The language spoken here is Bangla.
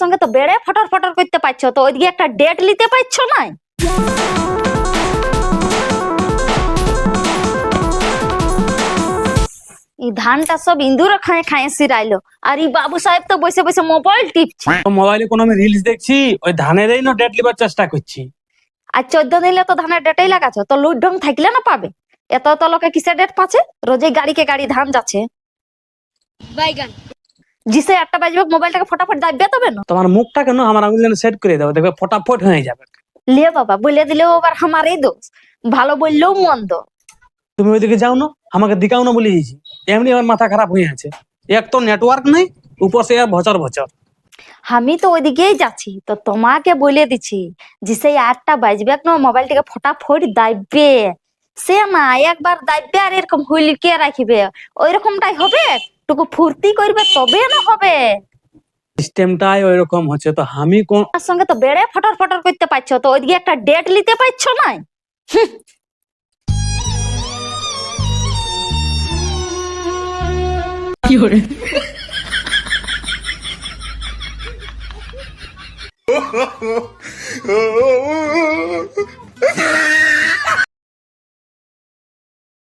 সঙ্গে তো বেড়ে ফটর ফটর করতে পারছো, তো ওইদিকে একটা ডেট নিতে পারছো না। এই ধানটা সব ইন্দুর খায় খায় সিরাইলো, আর এই বাবু সাহেব তো বসে বসে মোবাইল টিপছে। মোবাইলে কোনো আমি রিলস দেখছি, ওই ধানেরই না ডেট লিবার চেষ্টা করছি। আর 14 দিলে তো ধানের ডেটেই লাগাছো, তো লুট ঢং থাকলে না পাবে। এত তো লোকে কিসের ডেট পাচ্ছে, রোজে গাড়িকে গাড়ি ধান যাচ্ছে। বাইগান জিসে 8টা বাজবে মোবাইলটাকে ফটাফট দাববে তবে না। তোমার মুখটা কেন আমার আঙুল যেন সেট করে দাও, দেখবে ফটাফট হয়ে যাবে। লিয়ে বাবা বলে দিলেও আবার আমারই দোষ, ভালো বললেও মন্দ। তুমি ওইদিকে যাও না, আমাকে দিকাও না বলে দিয়েছি। এমনি আমার মাথা খারাপ হয়ে আছে, এক তো নেটওয়ার্ক নেই, উপর সে ভচর ভচর। আমি তো ওইদিকেই যাচ্ছি, তো তোমাকে বলে দিচ্ছি যে সেই 8টা বাজবে না মোবাইলটাকে ফটাফট দাববে। সে না একবার দাববে আর এরকম হুইলকে রাখিবে, ওই রকমটাই হবে। টুকু ফুর্তি করবে তবে না হবে। সিস্টেমটাই ওই রকম হচ্ছে, তো আমি কোন তার সঙ্গে তো বেড়ে ফটর ফটর করতে পারছো, তো ওইদিকে একটা ডেট নিতে পারছো না। কি hore Oh